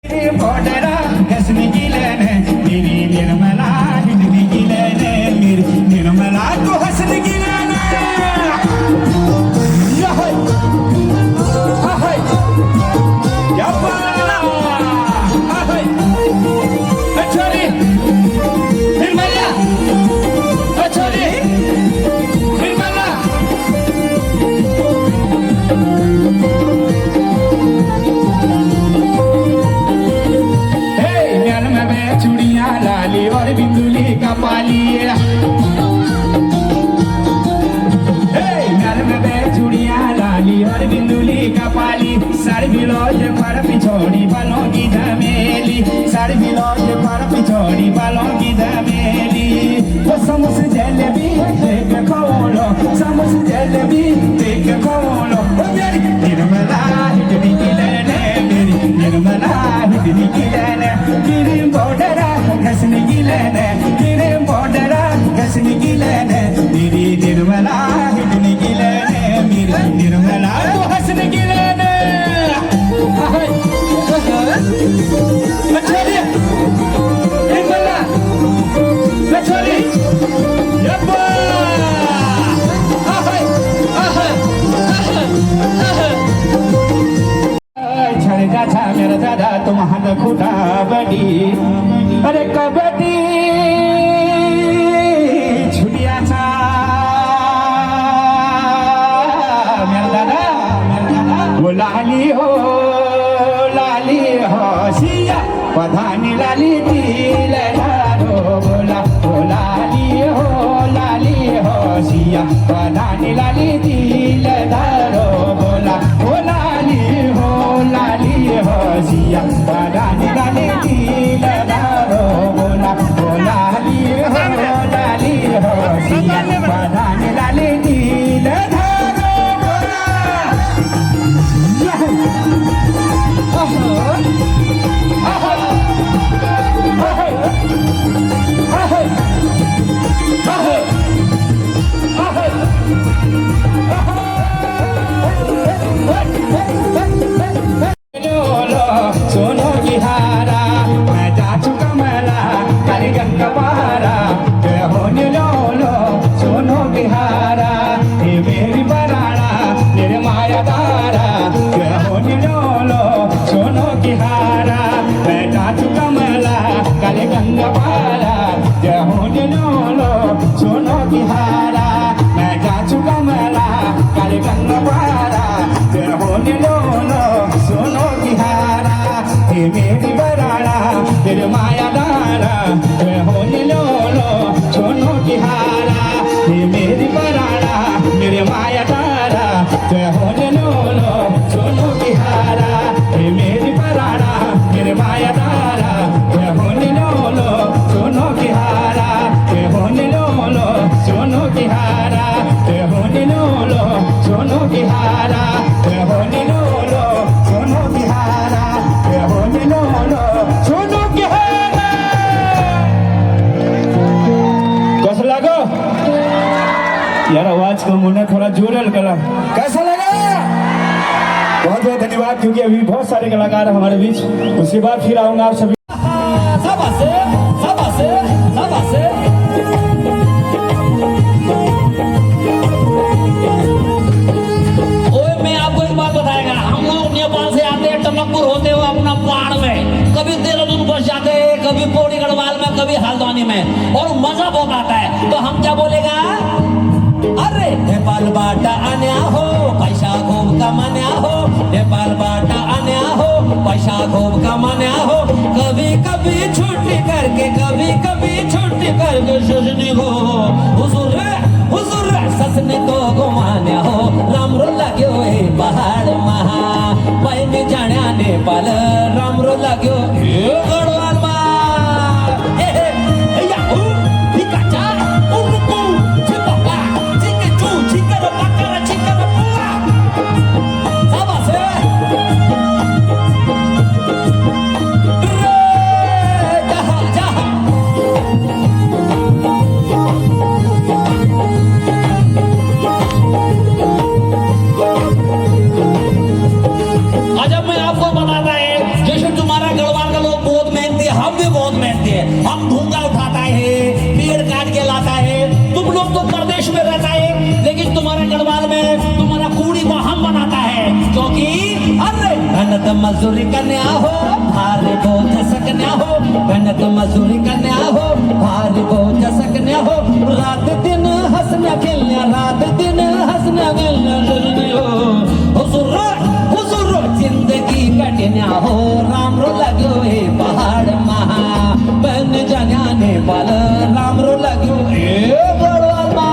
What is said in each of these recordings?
बॉर्डरा कसने गिलन मेरी निर्मला हिंदनी गिलन मेरी निर्मला तो हसन गिलन बिंदुली का पाली नरम में चूड़िया लाली और बिंदुली का पाली सर बिलोज पर पिछोड़ी बालों की धमेली सर बिलोज पर पिछोड़ी बालों की धमेली वो समोस जलेबी देख खोलो समोस जलेबी देख खोलो मेरी निर्मला हिंदनी की लेने मेरी निर्मला हिंदनी की लेने गिरी बॉर्डरा हंसने की लेने गिरी बॉर्डरा हंसने की लेने मेरी निर्मला हिंदनी की लेने मेरी निर्मला तो हंसने की लेने छोरी निर्मला छोरी मेरा दादा तुम हाथ खुदा बड़ी अरे कबड्डी छुटिया चा मेरा दादा वो लाली हो सिया पधानी लाली दिल धारो बोला वो लाली हो सिया पधानी लाली दिल धारो बोला वो लाली हो सिया पधानी लाली दिल धारो बोला वो लाली हो सिया पधानी लाली दिल धारो सोनो की हारा मैं जा चुका मला काली गंगा पारा होने लो सोनो की हारा ये मेरी बराड़ा मेरे माया दारा होने लो सोनो की हारा मैं जा चुका मला काली गंगा पारा होने लो सोनो की हारा मैं जा चुका मला काली गंगा पारा होने लो सोनो की हारा हे मेरी बराड़ा तेरे माया दारा होने लो सोनो की हारा हे मेरी बराड़ा मेरे माया दारा होने लो सोनो की हारा हे मेरी बराड़ा मेरे माया दारा होने लो सोनो की हारा होने लो सोनो की हारा होने लो सोनो की हारा होने लो सोनो की हारा होने लो सोनो की हारा कैसा लगा यार आवाज को मुन्ना थोड़ा जोरल करा कैसा लगा बहुत बहुत धन्यवाद क्योंकि अभी बहुत सारे कलाकार हमारे बीच उसके बाद फिर आऊंगा आप सभी टनकपुर होते हुए अपना पहाड़ में कभी देहरादून बस जाते हैं कभी पौड़ी गढ़वाल में कभी हल्द्वानी में और मजा बहुत आता है तो हम क्या बोलेगा अरे नेपाल बाटा आन्या हो पैसा खूब कमान्या हो नेपाल बाटा आन्या हो पैसा खूब कमान्या हो कभी कभी छुट्टी करके सजनी हो हुजूर ससने को घुमान्या हो रामरो लाग्यो हे पहाड़ महा पहिने जाण्या नेपाल रामरो लाग्यो हे गढवाल मा जैसे तुम्हारा गढ़वाल मजूरी करण्या हो भारी बोझ सकण्या हो मेहनत मजूरी करण्या हो भारी बोझ सकण्या हो रात दिन हसण्या खेळण्या रात दिन हसण्या खेळण्या हुजूर हुजूर जिंदगी कटण्या हो राम रो लाग्यो हे पहाड़ महा बन जाने बाल राम रो लाग्यो हे बड़वाल मा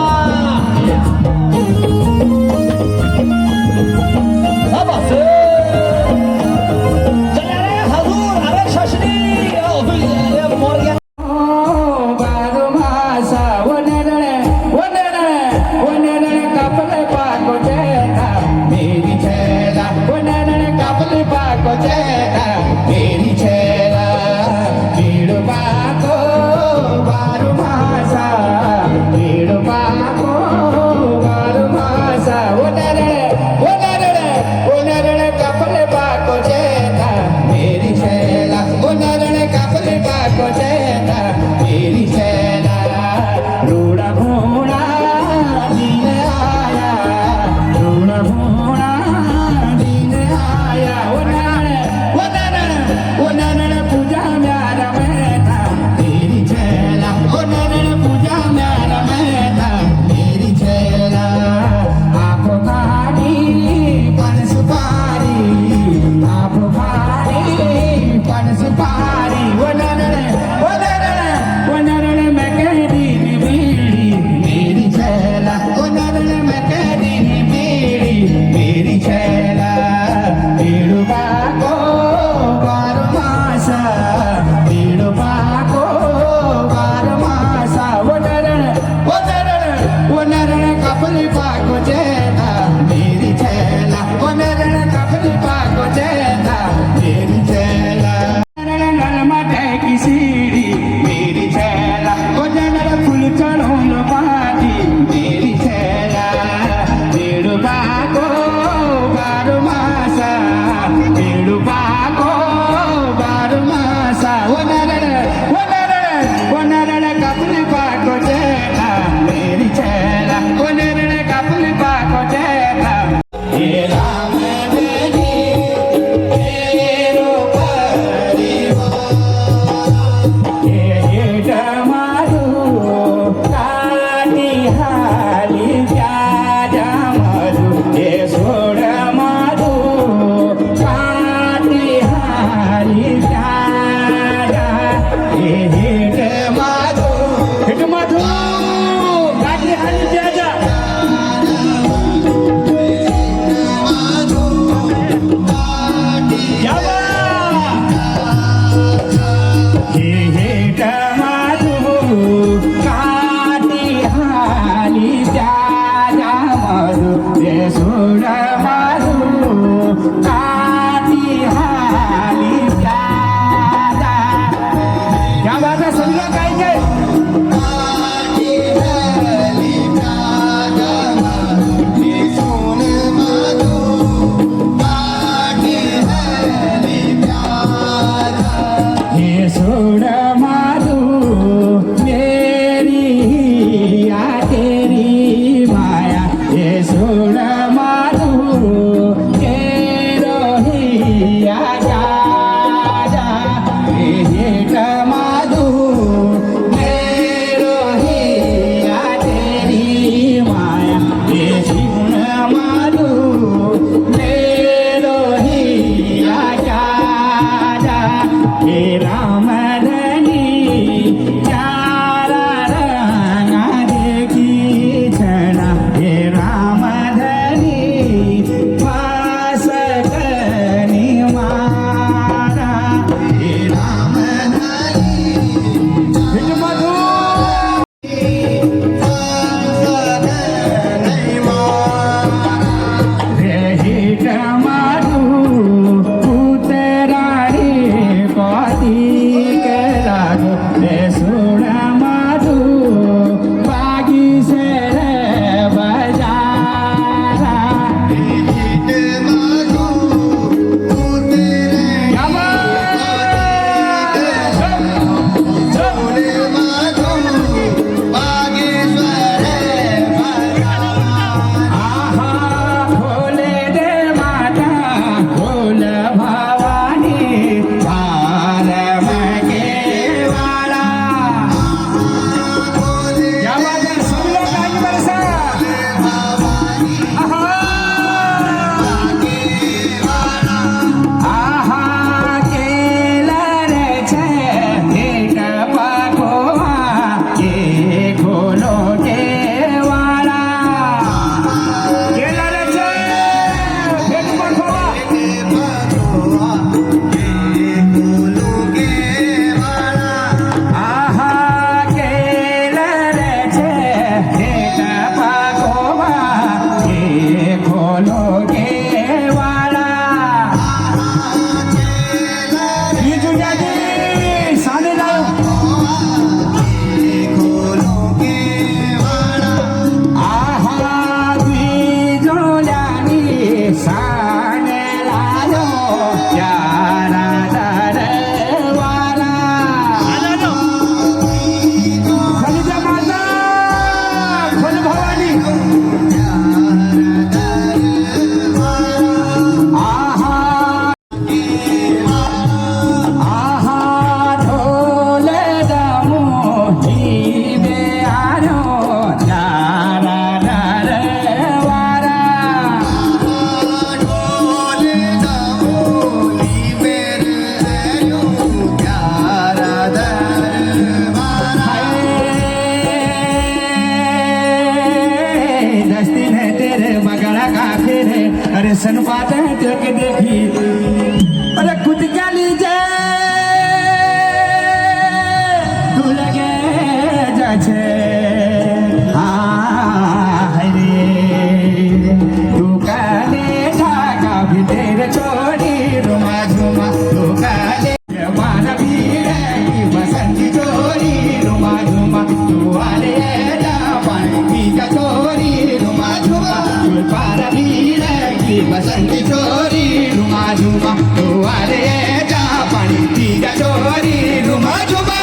Yes, ऐसन बात है तो के देखी अरे खुद क्या लीजे तू लगे जाछे तू काले ढाका भी तेरे छोड़ी रुमा झुमा तू काले माना भीड़ की बसंती चोरी रुमा झुमा तू आले जा पानी का चोरी रुमा झुमा तू पारा भीड़ की बसंती चोरी रुमा झुमा तू आले जा पानी का चोरी रुमा झुमा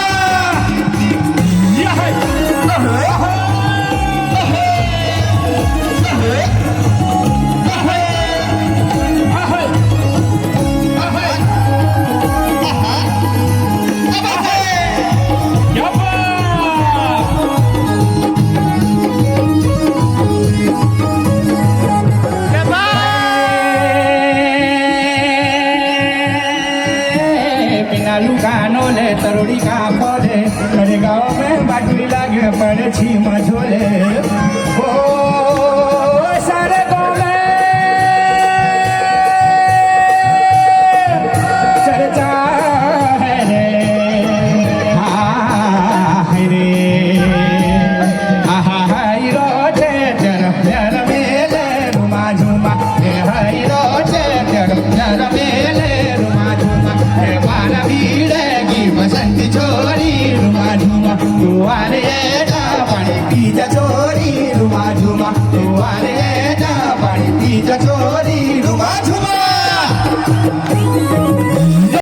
लुकानो ले तरोड़ी का पौधे मेरे गाँव में बाटली लागे पड़े छी मझोले ओ सारे गाँव में चर्चा है रे हाय रे आहा हाय रोजे जर जर मेले रुमा झुमा हाय रोजे जर जर मेले रुमा झुमा बारा भीड़ की बसंती छोरी रुमा झुमा तू आले